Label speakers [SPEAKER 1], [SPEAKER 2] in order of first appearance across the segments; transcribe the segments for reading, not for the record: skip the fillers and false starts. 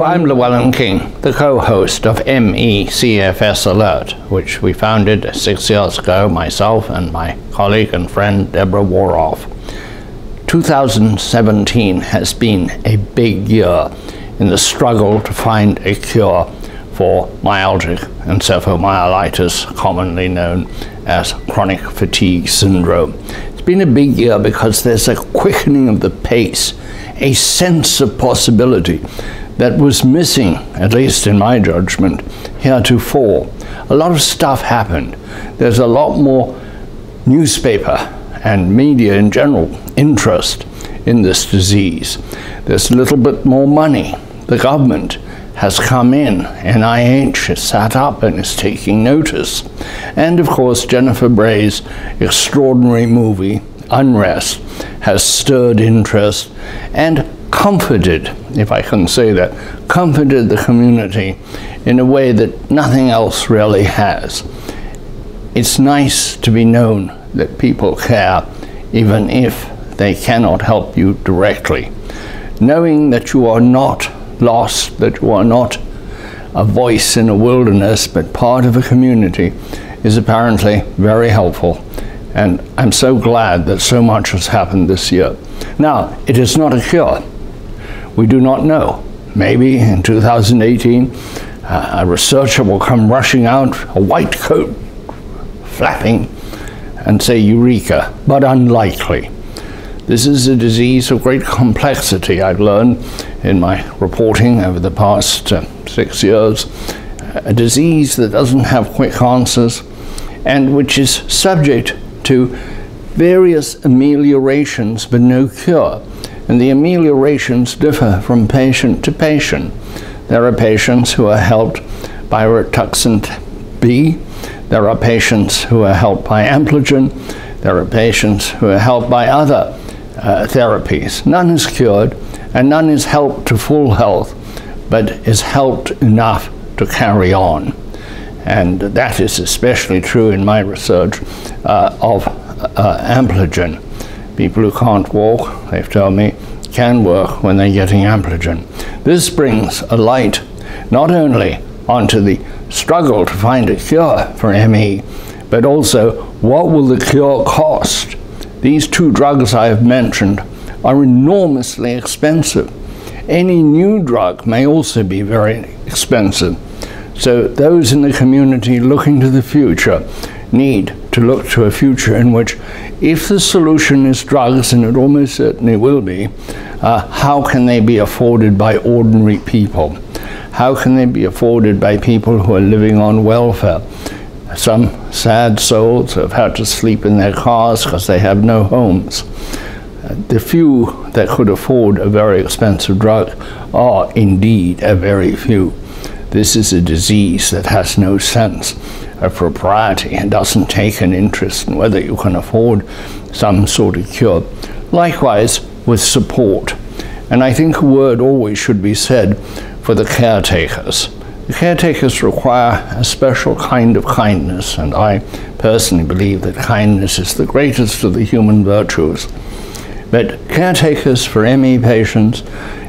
[SPEAKER 1] I'm Llewellyn King, the co-host of CFS Alert, which we founded 6 years ago, myself and my colleague and friend Deborah Woroff. 2017 has been a big year in the struggle to find a cure for myalgic encephalomyelitis, commonly known as chronic fatigue syndrome. It's been a big year because there's a quickening of the pace, a sense of possibility that was missing, at least in my judgment, heretofore. A lot of stuff happened. There's a lot more newspaper and media in general interest in this disease. There's a little bit more money. The government has come in, NIH has sat up and is taking notice. And of course, Jennifer Bray's extraordinary movie, Unrest, has stirred interest and comforted, if I can say that, comforted the community in a way that nothing else really has. It's nice to be known that people care, even if they cannot help you directly. Knowing that you are not lost, that you are not a voice in a wilderness, but part of a community, is apparently very helpful. And I'm so glad that so much has happened this year. Now, it is not a cure. We do not know. Maybe in 2018, a researcher will come rushing out, a white coat, flapping, and say, "Eureka," but unlikely. This is a disease of great complexity, I've learned in my reporting over the past 6 years. A disease that doesn't have quick answers and which is subject to various ameliorations but no cure. And the ameliorations differ from patient to patient. There are patients who are helped by Rituxan B. There are patients who are helped by Ampligen. There are patients who are helped by other therapies. None is cured, and none is helped to full health, but is helped enough to carry on. And that is especially true in my research of Ampligen. People who can't walk, they've told me, can work when they're getting Ampligen. This brings a light not only onto the struggle to find a cure for ME, but also what will the cure cost? These two drugs I have mentioned are enormously expensive. Any new drug may also be very expensive. So those in the community looking to the future need to look to a future in which, if the solution is drugs, and it almost certainly will be, how can they be afforded by ordinary people? How can they be afforded by people who are living on welfare? Some sad souls have had to sleep in their cars because they have no homes. The few that could afford a very expensive drug are indeed a very few. This is a disease that has no sense of propriety and doesn't take an interest in whether you can afford some sort of cure. Likewise with support. And I think a word always should be said for the caretakers. The caretakers require a special kind of kindness, and I personally believe that kindness is the greatest of the human virtues. But caretakers for ME patients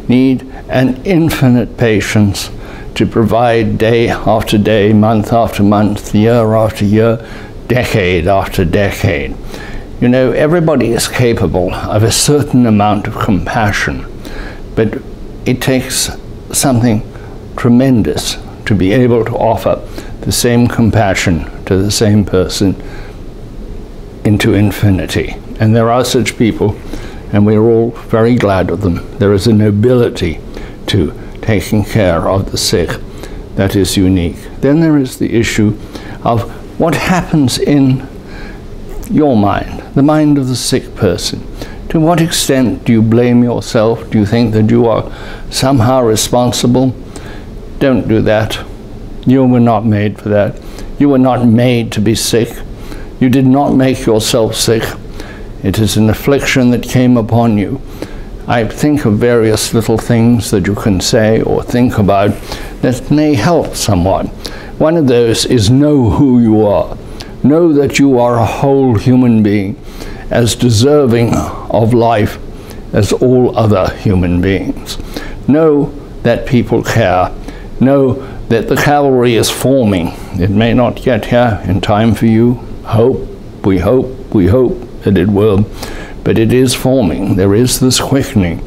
[SPEAKER 1] need an infinite patience to provide day after day, month after month, year after year, decade after decade. You know, everybody is capable of a certain amount of compassion, but it takes something tremendous to be able to offer the same compassion to the same person into infinity. And there are such people, and we're all very glad of them. There is a nobility to taking care of the sick that is unique. Then there is the issue of what happens in your mind, the mind of the sick person. To what extent do you blame yourself? Do you think that you are somehow responsible? Don't do that. You were not made for that. You were not made to be sick. You did not make yourself sick. It is an affliction that came upon you. I think of various little things that you can say or think about that may help someone. One of those is know who you are. Know that you are a whole human being, as deserving of life as all other human beings. Know that people care. Know that the cavalry is forming. It may not get here in time for you. We hope that it will. But it is forming. There is this quickening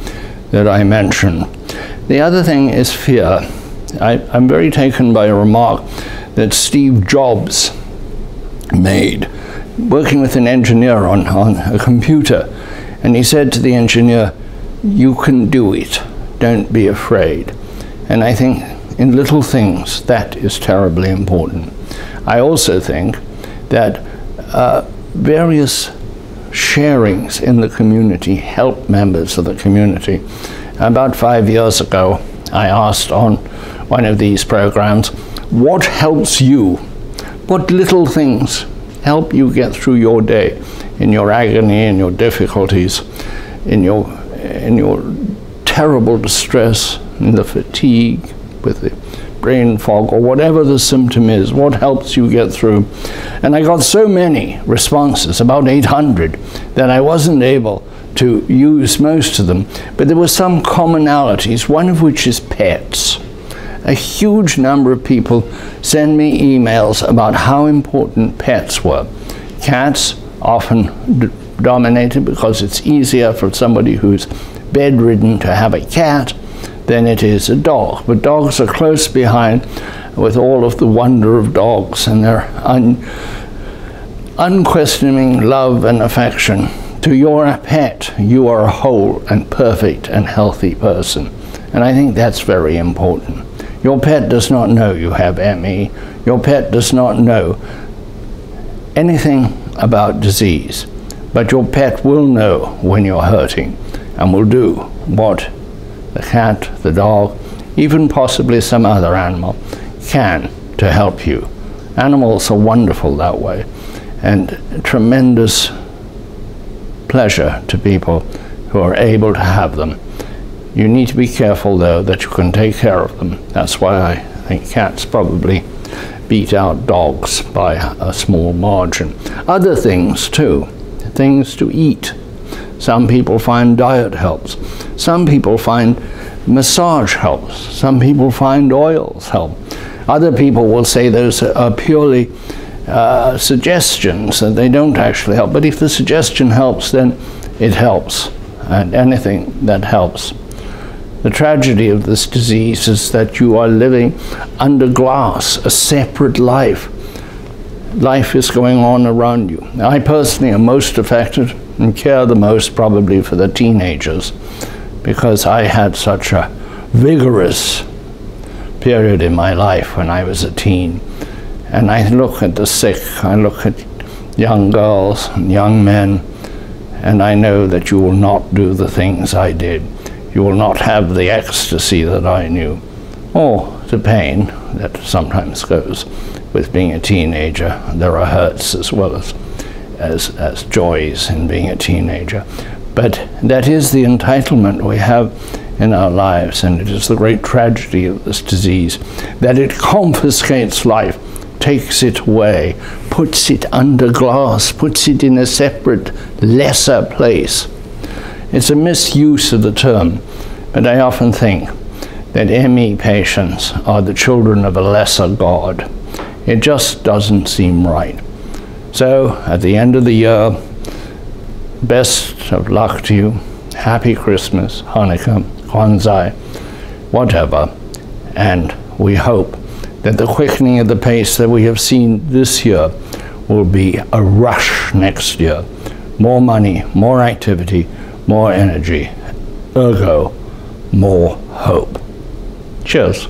[SPEAKER 1] that I mentioned. The other thing is fear. I'm very taken by a remark that Steve Jobs made, working with an engineer on a computer. And he said to the engineer, "You can do it. Don't be afraid." And I think in little things, that is terribly important. I also think that various sharings in the community help members of the community. About 5 years ago, I asked on one of these programs, what helps you? What little things help you get through your day, in your agony, in your difficulties, in your terrible distress, in the fatigue, with the brain fog, or whatever the symptom is, what helps you get through? And I got so many responses, about 800, that I wasn't able to use most of them, but there were some commonalities, one of which is pets. A huge number of people send me emails about how important pets were. Cats often dominated because it's easier for somebody who's bedridden to have a cat than it is a dog. But dogs are close behind with all of the wonder of dogs and their unquestioning love and affection. To your pet, you are a whole and perfect and healthy person. And I think that's very important. Your pet does not know you have ME. Your pet does not know anything about disease. But your pet will know when you're hurting and will do what the cat, the dog, even possibly some other animal can to help you. Animals are wonderful that way, and tremendous pleasure to people who are able to have them. You need to be careful, though, that you can take care of them. That's why I think cats probably beat out dogs by a small margin. Other things, too. Things to eat. Some people find diet helps. Some people find massage helps. Some people find oils help. Other people will say those are purely suggestions, and they don't actually help. But if the suggestion helps, then it helps, and anything that helps. The tragedy of this disease is that you are living under glass, a separate life. Life is going on around you. I personally am most affected and care the most probably for the teenagers, because I had such a vigorous period in my life when I was a teen. And I look at the sick, I look at young girls and young men, and I know that you will not do the things I did. You will not have the ecstasy that I knew, or the pain that sometimes goes with being a teenager. There are hurts as well as joys in being a teenager. But that is the entitlement we have in our lives, and it is the great tragedy of this disease, that it confiscates life, takes it away, puts it under glass, puts it in a separate, lesser place. It's a misuse of the term, but I often think that ME patients are the children of a lesser God. It just doesn't seem right. So, at the end of the year, best of luck to you. Happy Christmas, Hanukkah, Kwanzaa, whatever. And we hope that the quickening of the pace that we have seen this year will be a rush next year. More money, more activity, more energy, ergo, more hope. Cheers.